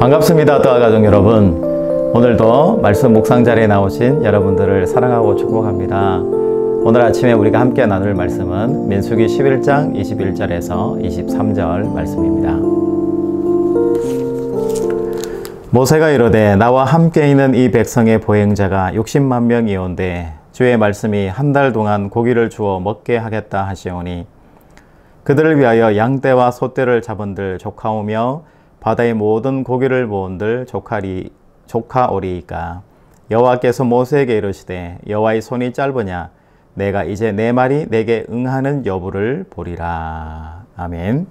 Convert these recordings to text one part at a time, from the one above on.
반갑습니다. 또아가족 여러분, 오늘도 말씀 묵상 자리에 나오신 여러분들을 사랑하고 축복합니다. 오늘 아침에 우리가 함께 나눌 말씀은 민수기 11장 21절에서 23절 말씀입니다. 모세가 이르되 나와 함께 있는 이 백성의 보행자가 60만 명이온데 주의 말씀이 한 달 동안 고기를 주어 먹게 하겠다 하시오니 그들을 위하여 양떼와 소떼를 잡은들 조카오며 바다의 모든 고기를 모은들 조카오리이까. 여호와께서 모세에게 이르시되 여호와의 손이 짧으냐 내가 이제 내 말이 내게 응하는 여부를 보리라. 아멘.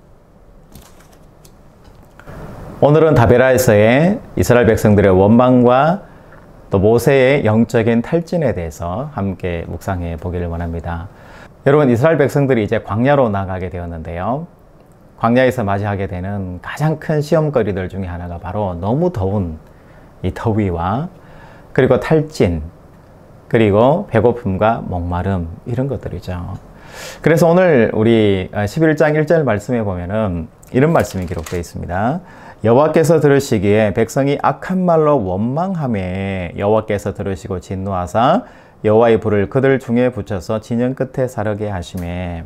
오늘은 다베라에서의 이스라엘 백성들의 원망과 또 모세의 영적인 탈진에 대해서 함께 묵상해 보기를 원합니다. 여러분, 이스라엘 백성들이 이제 광야로 나가게 되었는데요. 광야에서 맞이하게 되는 가장 큰 시험거리들 중에 하나가 바로 너무 더운 이 더위와 그리고 탈진, 그리고 배고픔과 목마름, 이런 것들이죠. 그래서 오늘 우리 11장 1절 말씀에 보면은 이런 말씀이 기록되어 있습니다. 여호와께서 들으시기에 백성이 악한 말로 원망하매 여호와께서 들으시고 진노하사 여호와의 불을 그들 중에 붙여서 진영 끝에 사르게 하시매.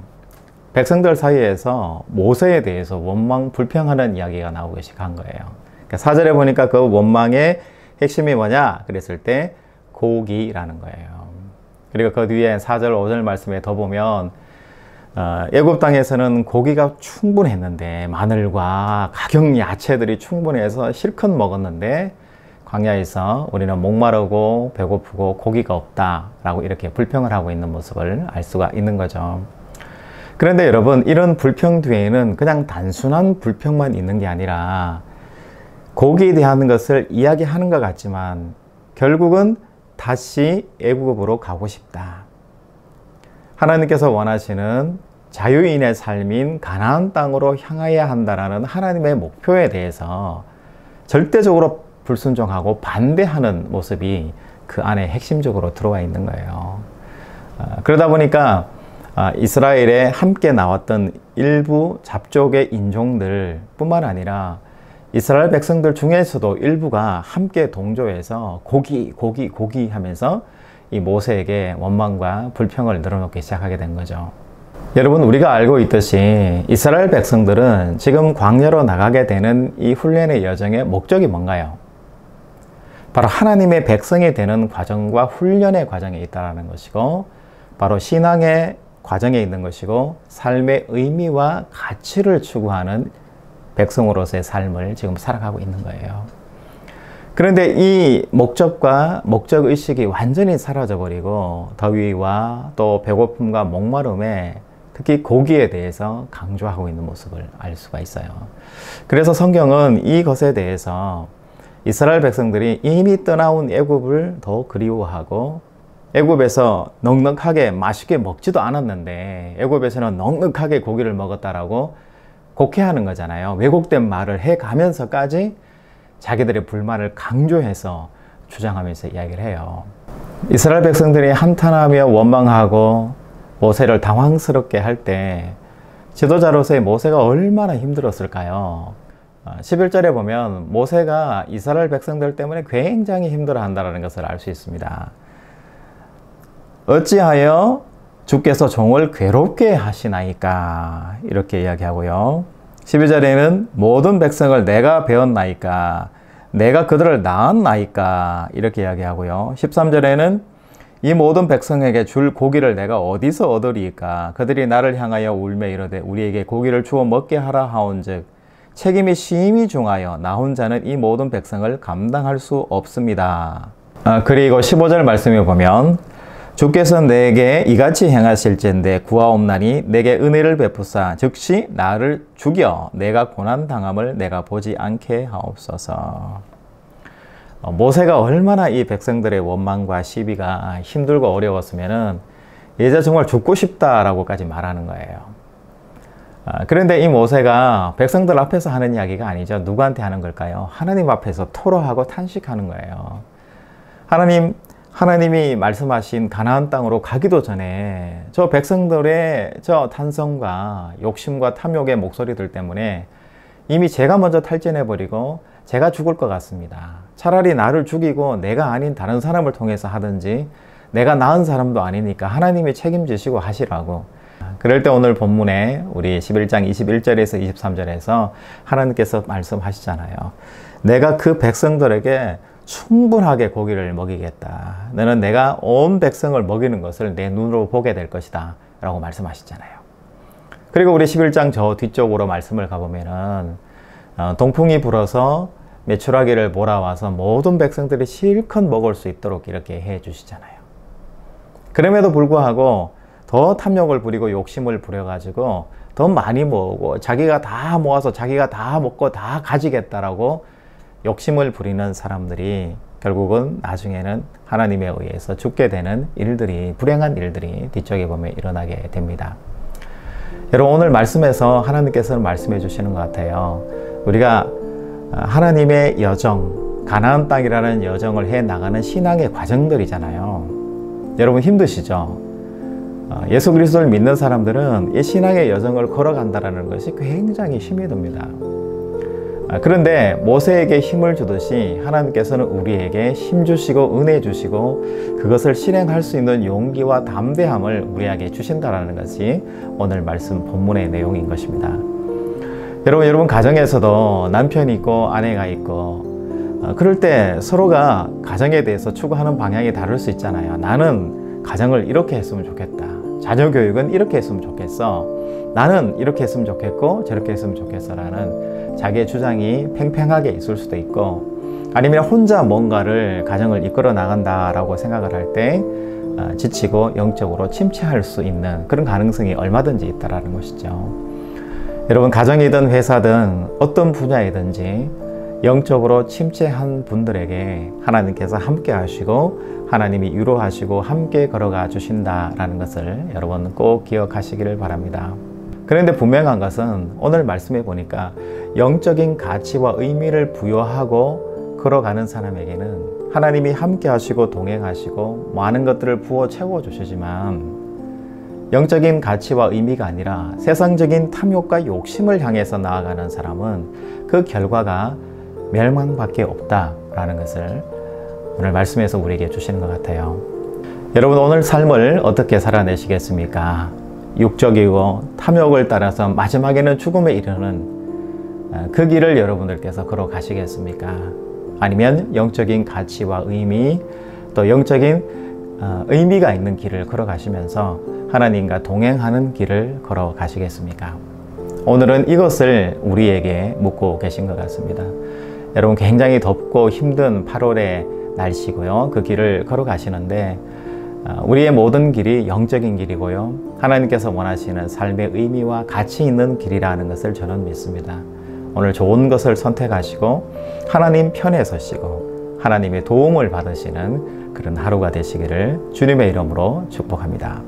백성들 사이에서 모세에 대해서 원망, 불평하는 이야기가 나오기 시작한 거예요. 그러니까 4절에 보니까 그 원망의 핵심이 뭐냐 그랬을 때 고기라는 거예요. 그리고 그 뒤에 4절, 5절 말씀에 더 보면 애굽 땅에서는 고기가 충분했는데 마늘과 각종 야채들이 충분해서 실컷 먹었는데 광야에서 우리는 목마르고 배고프고 고기가 없다라고 이렇게 불평을 하고 있는 모습을 알 수가 있는 거죠. 그런데 여러분, 이런 불평 뒤에는 그냥 단순한 불평만 있는 게 아니라 고기에 대한 것을 이야기하는 것 같지만 결국은 다시 애굽으로 가고 싶다. 하나님께서 원하시는 자유인의 삶인 가나안 땅으로 향하여야 한다라는 하나님의 목표에 대해서 절대적으로 불순종하고 반대하는 모습이 그 안에 핵심적으로 들어와 있는 거예요. 그러다 보니까 이스라엘에 함께 나왔던 일부 잡족의 인종들 뿐만 아니라 이스라엘 백성들 중에서도 일부가 함께 동조해서 고기 하면서 이 모세에게 원망과 불평을 늘어놓기 시작하게 된 거죠. 여러분, 우리가 알고 있듯이 이스라엘 백성들은 지금 광야로 나가게 되는 이 훈련의 여정의 목적이 뭔가요? 바로 하나님의 백성이 되는 과정과 훈련의 과정에 있다는 것이고, 바로 신앙의 과정에 있는 것이고, 삶의 의미와 가치를 추구하는 백성으로서의 삶을 지금 살아가고 있는 거예요. 그런데 이 목적과 목적의식이 완전히 사라져버리고 더위와 또 배고픔과 목마름에 특히 고기에 대해서 강조하고 있는 모습을 알 수가 있어요. 그래서 성경은 이것에 대해서 이스라엘 백성들이 이미 떠나온 애굽을 더 그리워하고 애굽에서 넉넉하게 맛있게 먹지도 않았는데 애굽에서는 넉넉하게 고기를 먹었다라고 곡해하는 거잖아요. 왜곡된 말을 해가면서까지 자기들의 불만을 강조해서 주장하면서 이야기를 해요. 이스라엘 백성들이 한탄하며 원망하고 모세를 당황스럽게 할 때 지도자로서의 모세가 얼마나 힘들었을까요? 11절에 보면 모세가 이스라엘 백성들 때문에 굉장히 힘들어한다는 것을 알 수 있습니다. 어찌하여 주께서 종을 괴롭게 하시나이까, 이렇게 이야기하고요. 12절에는 모든 백성을 내가 배웠나이까, 내가 그들을 낳았나이까, 이렇게 이야기하고요. 13절에는 이 모든 백성에게 줄 고기를 내가 어디서 얻으리이까, 그들이 나를 향하여 울며 이르되 우리에게 고기를 주어 먹게 하라 하온즉 책임이 심히 중하여 나 혼자는 이 모든 백성을 감당할 수 없습니다. 그리고 15절 말씀에 보면 주께서 내게 이같이 행하실진대 구하옵나니 내게 은혜를 베푸사 즉시 나를 죽여 내가 고난당함을 내가 보지 않게 하옵소서. 모세가 얼마나 이 백성들의 원망과 시비가 힘들고 어려웠으면은 이제 정말 죽고 싶다라고까지 말하는 거예요. 그런데 이 모세가 백성들 앞에서 하는 이야기가 아니죠. 누구한테 하는 걸까요? 하나님 앞에서 토로하고 탄식하는 거예요. 하나님이 말씀하신 가나안 땅으로 가기도 전에 저 백성들의 저 탄성과 욕심과 탐욕의 목소리들 때문에 이미 제가 먼저 탈진해버리고 제가 죽을 것 같습니다. 차라리 나를 죽이고 내가 아닌 다른 사람을 통해서 하든지, 내가 낳은 사람도 아니니까 하나님이 책임지시고 하시라고. 그럴 때 오늘 본문에 우리 11장 21절에서 23절에서 하나님께서 말씀하시잖아요. 내가 그 백성들에게 충분하게 고기를 먹이겠다. 너는 내가 온 백성을 먹이는 것을 내 눈으로 보게 될 것이다 라고 말씀하시잖아요. 그리고 우리 11장 저 뒤쪽으로 말씀을 가보면은 동풍이 불어서 메추라기를 몰아와서 모든 백성들이 실컷 먹을 수 있도록 이렇게 해 주시잖아요. 그럼에도 불구하고 더 탐욕을 부리고 욕심을 부려가지고 더 많이 모으고 자기가 다 모아서 자기가 다 먹고 다 가지겠다라고 욕심을 부리는 사람들이 결국은 나중에는 하나님에 의해서 죽게 되는 일들이, 불행한 일들이 뒤쪽에 보면 일어나게 됩니다. 여러분, 오늘 말씀에서 하나님께서는 말씀해 주시는 것 같아요. 우리가 하나님의 여정, 가나안 땅이라는 여정을 해 나가는 신앙의 과정들이잖아요. 여러분 힘드시죠? 예수 그리스도를 믿는 사람들은 이 신앙의 여정을 걸어간다는 것이 굉장히 힘이 듭니다. 그런데 모세에게 힘을 주듯이 하나님께서는 우리에게 힘 주시고 은혜 주시고 그것을 실행할 수 있는 용기와 담대함을 우리에게 주신다는 것이 오늘 말씀 본문의 내용인 것입니다. 여러분 가정에서도 남편이 있고 아내가 있고 그럴 때 서로가 가정에 대해서 추구하는 방향이 다를 수 있잖아요. 나는 가정을 이렇게 했으면 좋겠다. 자녀교육은 이렇게 했으면 좋겠어. 나는 이렇게 했으면 좋겠고 저렇게 했으면 좋겠어 라는 자기의 주장이 팽팽하게 있을 수도 있고, 아니면 혼자 뭔가를 가정을 이끌어 나간다라고 생각을 할 때 지치고 영적으로 침체할 수 있는 그런 가능성이 얼마든지 있다라는 것이죠. 여러분, 가정이든 회사든 어떤 분야이든지 영적으로 침체한 분들에게 하나님께서 함께 하시고 하나님이 위로하시고 함께 걸어가 주신다라는 것을 여러분 꼭 기억하시기를 바랍니다. 그런데 분명한 것은 오늘 말씀해 보니까 영적인 가치와 의미를 부여하고 걸어가는 사람에게는 하나님이 함께 하시고 동행하시고 많은 것들을 부어 채워 주시지만, 영적인 가치와 의미가 아니라 세상적인 탐욕과 욕심을 향해서 나아가는 사람은 그 결과가 멸망밖에 없다라는 것을 오늘 말씀에서 우리에게 주시는 것 같아요. 여러분, 오늘 삶을 어떻게 살아내시겠습니까? 육적이고 탐욕을 따라서 마지막에는 죽음에 이르는 그 길을 여러분들께서 걸어가시겠습니까? 아니면 영적인 가치와 의미, 또 영적인 의미가 있는 길을 걸어가시면서 하나님과 동행하는 길을 걸어가시겠습니까? 오늘은 이것을 우리에게 묻고 계신 것 같습니다. 여러분, 굉장히 덥고 힘든 8월의 날씨고요. 그 길을 걸어가시는데 우리의 모든 길이 영적인 길이고요. 하나님께서 원하시는 삶의 의미와 가치 있는 길이라는 것을 저는 믿습니다. 오늘 좋은 것을 선택하시고 하나님 편에 서시고 하나님의 도움을 받으시는 그런 하루가 되시기를 주님의 이름으로 축복합니다.